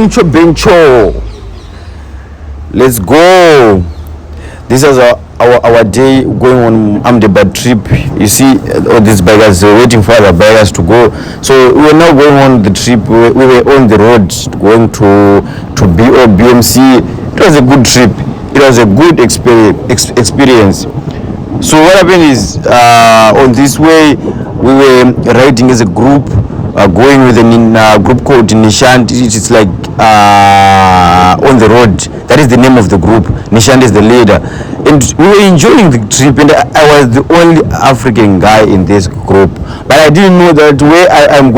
Bencho. Let's go. This is our day going on Amdeba trip. You see all these bikers waiting for other bikers to go. So we are now going on the trip. We were on the road going to BMC. It was a good trip. It was a good experience. So what happened is on this way we were riding as a group, going with a group called Nishant. It's like on the road. That is the name of the group. Nishant is the leader. And we were enjoying the trip, and I was the only African guy in this group. But I didn't know that where I'm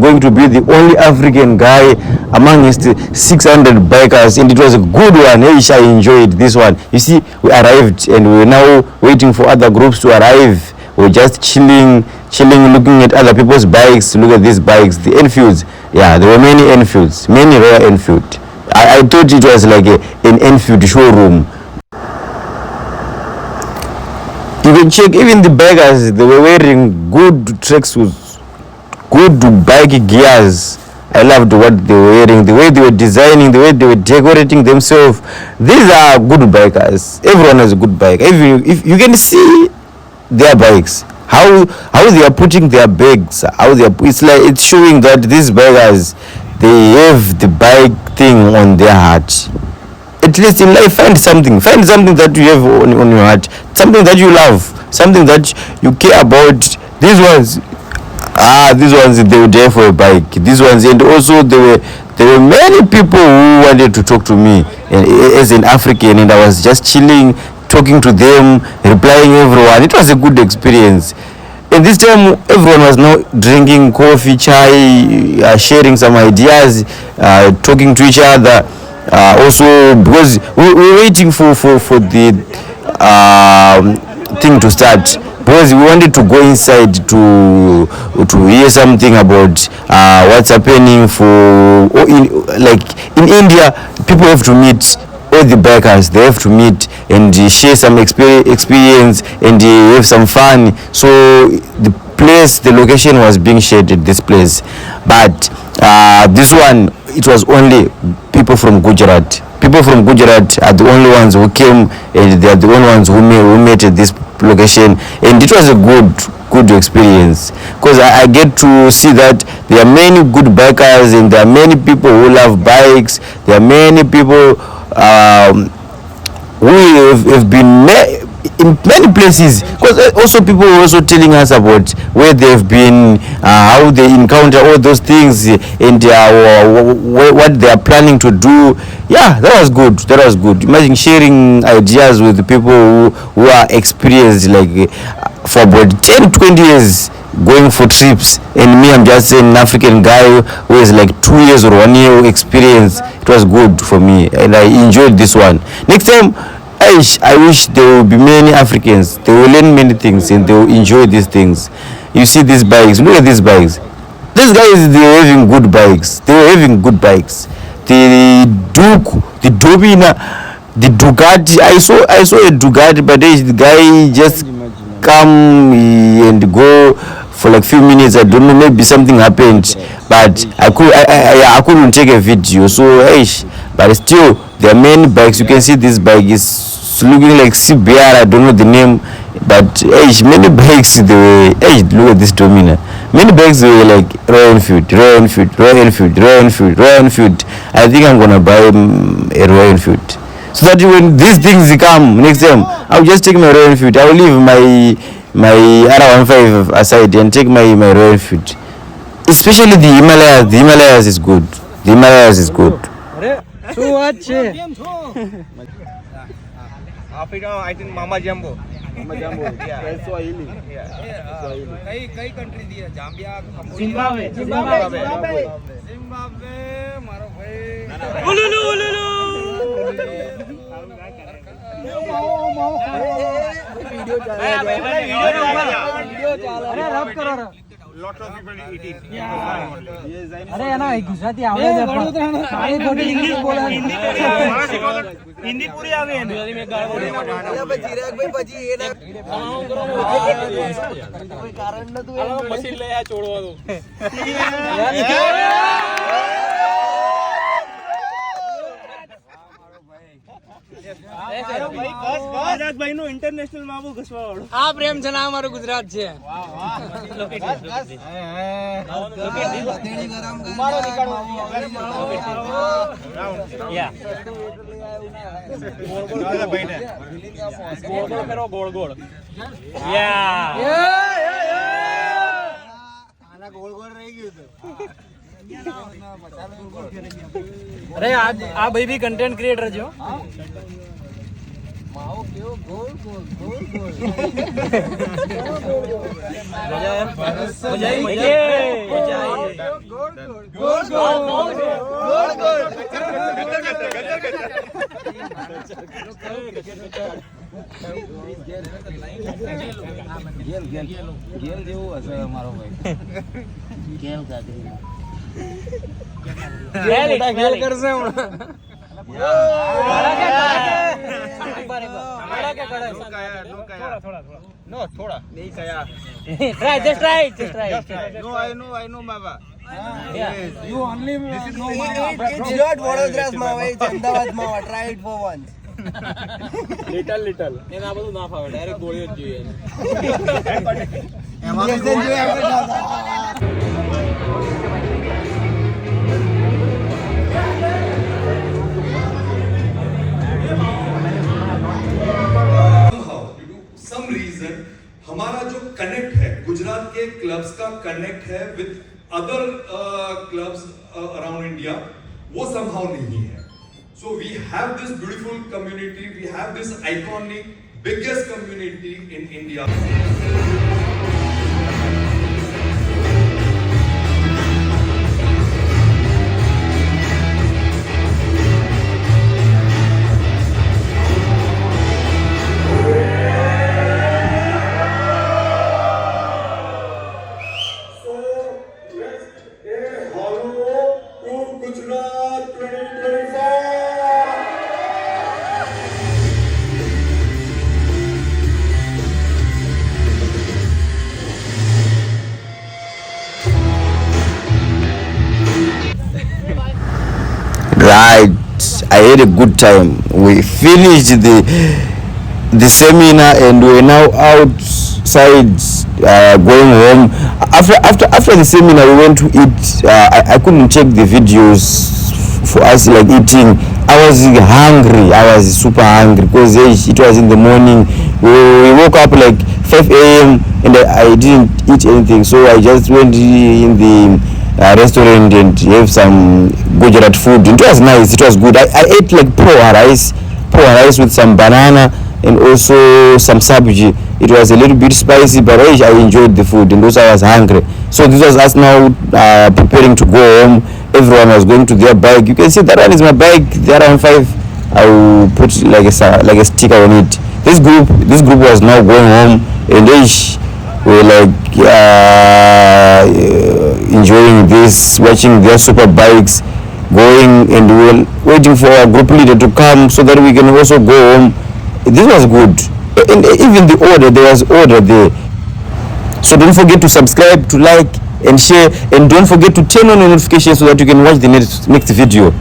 going to be the only African guy amongst 600 bikers, and it was a good one. I enjoyed this one. You see, we arrived, and we were now waiting for other groups to arrive. We were just chilling, looking at other people's bikes. Look at these bikes, the Enfields. Yeah, there were many Enfields, many rare Enfield. I thought it was like an Enfield showroom. You can check even the bikers, they were wearing good tracksuits, good bike gears. I loved what they were wearing, the way they were designing, the way they were decorating themselves. These are good bikers. Everyone has a good bike. If you can see their bikes, how they are putting their bags, it's showing that these bikers, they have the bike thing on their heart. At least in life, find something that you have on your heart, something that you love, something that you care about. These ones, they were there for a bike. These ones, and also there were many people who wanted to talk to me as an African, and I was just chilling, talking to them, replying everyone. It was a good experience. And this time, everyone was now drinking coffee, chai, sharing some ideas, talking to each other. Also, because we were waiting for the thing to start, because we wanted to go inside to hear something about what's happening in India. People have to meet. All the bikers, they have to meet and share some experience and have some fun. So the location was being shared at this place, but this one, it was only people from Gujarat. People from Gujarat are the only ones who came, and they are the only ones who met at this location, and it was a good experience, because I get to see that there are many good bikers, and there are many people who love bikes. There are many people who have been in many places, because also people were also telling us about where they've been, how they encounter all those things, and what they are planning to do. Yeah, that was good. Imagine sharing ideas with the people who are experienced, like for about 10-20 years going for trips, and me, I'm just an African guy who has like 2 years or 1 year experience. It was good for me, and I enjoyed this one. Next time, I wish there will be many Africans. They will learn many things, and they will enjoy these things. You see these bikes. Look at these bikes. These guys, they were having good bikes. The Duke, the Domina, the Ducati. I saw a Ducati, but the guy just come and go for like few minutes. I don't know, maybe something happened, but I couldn't take a video. So but still, there are many bikes. You can see this bike is looking like CBR. I don't know the name, but many bikes, they were, look at this Domina. Many bikes were like Royal Enfield. I think I'm gonna buy a Royal Enfield, so that when these things come next time, I'll just take my Royal Enfield. I'll leave my R15 aside and take my Royal Enfield. Especially the Himalayas. The Himalayas is good. શું વાત છે? Africa, I think Mama Jumbo. Swahili. કઈ country દી? Zambia, Zimbabwe. મારો ભાઈ. ઉલુલુ. Video ચાલે. અરે rub કરો. Lots of people eating. અરે એના ગુજરાતી આવડે છે પણ સારી ખોટી ઇંગ્લિશ બોલે. હિન્દી પૂરી આવે એને. મે ગાળ બોલે. અરે ચિરાગ ભાઈ પછી એના કોઈ કારણ નતું એ મશીન લઈ આ છોડવા દો. ગુજરાતભાઈ નું ઇન્ટરનેશનલ માવું ઘસવાવાળું. આ પ્રેમ છે ને આ મારું ગુજરાત છે. ગોળ ગોળ અરે આ ભાઈ બી કન્ટેન્ટ ક્રિએટર છે. નો થોડા નહીં કયા Try, just try it. No I know માવા You only know It's not Vadodara's Mava, it's Ahmedabad Mava. Try it for once. Little એને આ બધું ના ફાવે, ડાયરેક્ટ ગોળીઓ જ જોઈએ. सम रीजन हमारा जो कनेक्ट है गुजरात के क्लब्स का कनेक्ट है with other clubs around India वो समहाउ नहीं है. So we have this beautiful community, we have this iconic biggest community in India. Right, I had a good time. We finished the seminar and we are now outside going home. After the seminar, we went to eat. I couldn't check the videos for us like eating. I was hungry. I was super hungry because it was in the morning. We woke up like 5 a.m. and I didn't eat anything, so I just went in the restaurant and have some Gujarat food. It was nice. It was good. I ate like poha rice with some banana and also some sabji. It was a little bit spicy, but I enjoyed the food and also I was hungry. So this was us now preparing to go home. Everyone was going to their bike. You can see that one is my bike. The other one 5. I will put like a sticker on it. This group was now going home and they were like enjoying this, watching their super bikes going, and we were waiting for our group leader to come so that we can also go home. This was good. And even the order, there was order there. So don't forget to subscribe, to like and share, and don't forget to turn on your notifications so that you can watch the next video.